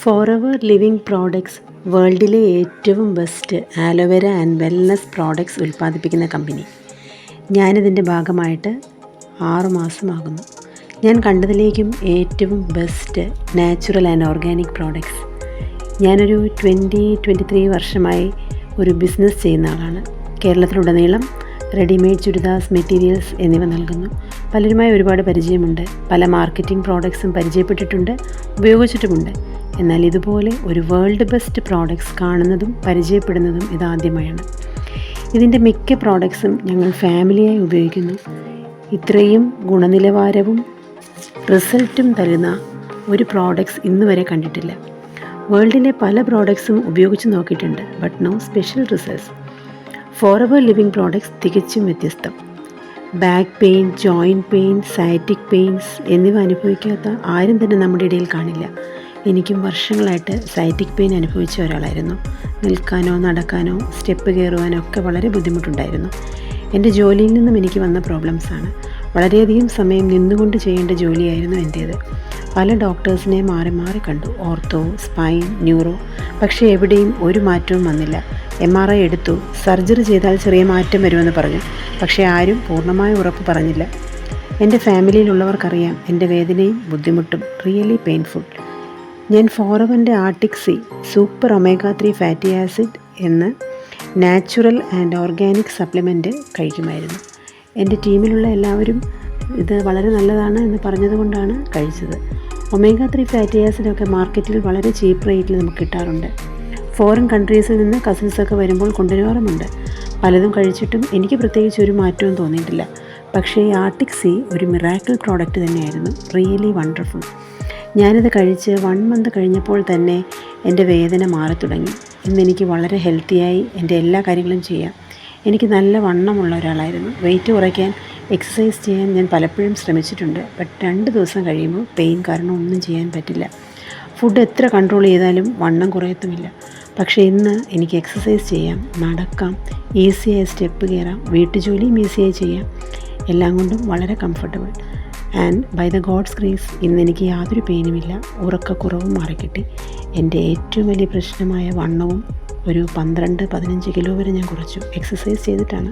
Forever living products വേൾഡിലെ ഏറ്റവും best aloe vera and wellness products ഉൽപ്പാദിപ്പിക്കുന്ന company. ഞാനിതിൻ്റെ ഭാഗമായിട്ട് 6 മാസമാകുന്നു. ഞാൻ കണ്ടതിലേക്കും ഏറ്റവും best natural and organic products. ഞാനൊരു 23 വർഷമായി ഒരു ബിസിനസ് ചെയ്യുന്ന ആളാണ്. കേരളത്തിലുടനീളം റെഡിമെയ്ഡ് ചുരിദാർസ്, മെറ്റീരിയൽസ് എന്നിവ നൽകുന്നു. പലരുമായി ഒരുപാട് പരിചയമുണ്ട്. പല മാർക്കറ്റിംഗ് പ്രോഡക്ട്സും പരിചയപ്പെട്ടിട്ടുണ്ട്, ഉപയോഗിച്ചിട്ടുമുണ്ട്. എന്നാൽ ഇതുപോലെ ഒരു വേൾഡ് ബെസ്റ്റ് പ്രോഡക്ട്സ് കാണുന്നതും പരിചയപ്പെടുന്നതും ഇതാദ്യമായാണ്. ഇതിൻ്റെ മിക്ക പ്രോഡക്ട്സും ഞങ്ങൾ ഫാമിലിയായി ഉപയോഗിക്കുന്നു. ഇത്രയും ഗുണനിലവാരവും റിസൾട്ടും തരുന്ന ഒരു പ്രോഡക്ട്സ് ഇന്ന് വരെ കണ്ടിട്ടില്ല. വേൾഡിലെ പല പ്രോഡക്ട്സും ഉപയോഗിച്ച് നോക്കിയിട്ടുണ്ട്, but no special results. Forever living products തികച്ചും വ്യത്യസ്തം. Back pain, joint pain, sciatic pains എന്നിവ അനുഭവിക്കാത്ത ആരും തന്നെ നമ്മുടെ ഇടയിൽ കാണില്ല. എനിക്കും വർഷങ്ങളായിട്ട് സയാറ്റിക് പെയിൻ അനുഭവിച്ച ഒരാളായിരുന്നു. നിൽക്കാനോ നടക്കാനോ സ്റ്റെപ്പ് കയറുവാനോ ഒക്കെ വളരെ ബുദ്ധിമുട്ടുണ്ടായിരുന്നു. എൻ്റെ ജോലിയിൽ നിന്നും എനിക്ക് വന്ന പ്രോബ്ലംസാണ്. വളരെയധികം സമയം നിന്നുകൊണ്ട് ചെയ്യേണ്ട ജോലിയായിരുന്നു എൻ്റേത്. പല ഡോക്ടേഴ്സിനെ മാറി മാറി കണ്ടു, ഓർത്തോ, സ്പൈൻ, ന്യൂറോ. പക്ഷേ എവിടെയും ഒരു മാറ്റവും വന്നില്ല. MRI എടുത്തു, സർജറി ചെയ്താൽ ചെറിയ മാറ്റം വരുമെന്ന് പറഞ്ഞു. പക്ഷേ ആരും പൂർണ്ണമായ ഉറപ്പ് പറഞ്ഞില്ല. എൻ്റെ ഫാമിലിയിലുള്ളവർക്കറിയാം എൻ്റെ വേദനയും ബുദ്ധിമുട്ടും. Really painful. ഞാൻ ഫോറെവറിൻ്റെ Arctic Sea super omega 3 fatty acid എന്ന നാച്ചുറൽ ആൻഡ് ഓർഗാനിക് സപ്ലിമെൻറ്റ് കഴിക്കുമായിരുന്നു. എൻ്റെ ടീമിലുള്ള എല്ലാവരും ഇത് വളരെ നല്ലതാണ് എന്ന് പറഞ്ഞതുകൊണ്ടാണ് കഴിച്ചത്. ഒമേഗ 3 ഫാറ്റി ആസിഡൊക്കെ മാർക്കറ്റിൽ വളരെ ചീപ്പ് റേറ്റിൽ നമുക്ക് കിട്ടാറുണ്ട്. ഫോറിൻ കൺട്രീസിൽ നിന്ന് കസിൻസൊക്കെ വരുമ്പോൾ കൊണ്ടുവരാറുമുണ്ട്. പലതും കഴിച്ചിട്ടും എനിക്ക് പ്രത്യേകിച്ച് ഒരു മാറ്റവും തോന്നിയിട്ടില്ല. പക്ഷേ ഈ ആർട്ടിക് സി ഒരു മിറാക്കിൾ പ്രോഡക്റ്റ് തന്നെയായിരുന്നു. Really wonderful. ഞാനിത് കഴിച്ച് 1 മന്ത് കഴിഞ്ഞപ്പോൾ തന്നെ എൻ്റെ വേദന മാറി തുടങ്ങി. ഇന്നെനിക്ക് വളരെ ഹെൽത്തിയായി എൻ്റെ എല്ലാ കാര്യങ്ങളും ചെയ്യാം. എനിക്ക് നല്ല വണ്ണമുള്ള ഒരാളായിരുന്നു. വെയിറ്റ് കുറയ്ക്കാൻ, എക്സസൈസ് ചെയ്യാൻ ഞാൻ പലപ്പോഴും ശ്രമിച്ചിട്ടുണ്ട്. ബട്ട് 2 ദിവസം കഴിയുമ്പോൾ പെയിൻ കാരണം ഒന്നും ചെയ്യാൻ പറ്റില്ല. ഫുഡ് എത്ര കൺട്രോൾ ചെയ്താലും വണ്ണം കുറയത്തുമില്ല. പക്ഷേ ഇന്ന് എനിക്ക് എക്സസൈസ് ചെയ്യാം, നടക്കാം, ഈസിയായി സ്റ്റെപ്പ് കയറാം, വീട്ടുജോലിയും ഈസിയായി ചെയ്യാം. എല്ലാം കൊണ്ടും വളരെ comfortable. And by the God's grace ഇന്ന് എനിക്ക് യാതൊരു പെയിനുമില്ല. ഉറക്കക്കുറവും മാറിക്കിട്ടി. എൻ്റെ ഏറ്റവും വലിയ പ്രശ്നമായ വണ്ണവും ഒരു 12-15 കിലോ വരെ ഞാൻ കുറച്ചു. എക്സസൈസ് ചെയ്തിട്ടാണ്.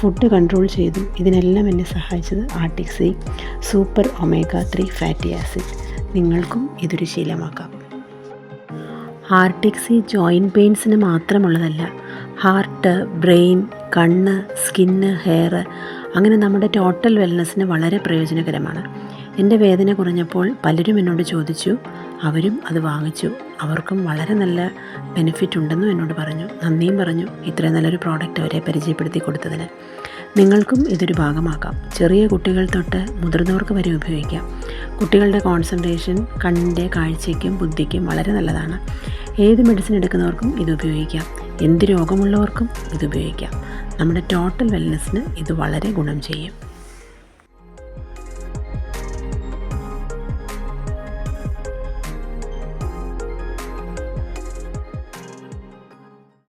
ഫുഡ് കൺട്രോൾ ചെയ്തു. ഇതിനെല്ലാം എന്നെ സഹായിച്ചത് Arctic Sea super omega 3 fatty acid. നിങ്ങൾക്കും ഇതൊരു ശീലമാക്കാം. ആർട്ടിക് സി ജോയിൻറ്റ് പെയിൻസിന് മാത്രമുള്ളതല്ല. ഹാർട്ട്, ബ്രെയിൻ, കണ്ണ്, സ്കിന്ന്, ഹെയർ, അങ്ങനെ നമ്മുടെ ടോട്ടൽ വെൽനെസ്സിന് വളരെ പ്രയോജനകരമാണ്. എൻ്റെ വേദന കുറഞ്ഞപ്പോൾ പലരും എന്നോട് ചോദിച്ചു. അവരും അത് വാങ്ങിച്ചു. അവർക്കും വളരെ നല്ല ബെനിഫിറ്റ് ഉണ്ടെന്നും എന്നോട് പറഞ്ഞു. നന്ദിയും പറഞ്ഞു ഇത്രയും നല്ലൊരു പ്രോഡക്റ്റ് അവരെ പരിചയപ്പെടുത്തി കൊടുത്തതിന്. നിങ്ങൾക്കും ഇതൊരു ഭാഗമാക്കാം. ചെറിയ കുട്ടികൾ തൊട്ട് മുതിർന്നവർക്ക് വരെ ഉപയോഗിക്കാം. കുട്ടികളുടെ കോൺസെൻട്രേഷൻ, കണ്ണിൻ്റെ കാഴ്ചയ്ക്കും ബുദ്ധിക്കും വളരെ നല്ലതാണ്. ഏത് മെഡിസിൻ എടുക്കുന്നവർക്കും ഇത് ഉപയോഗിക്കാം. എന്ത് രോഗമുള്ളവർക്കും ഇത് ഉപയോഗിക്കാം. നമ്മുടെ ടോട്ടൽ വെൽനെസ്സിന് ഇത് വളരെ ഗുണം ചെയ്യും.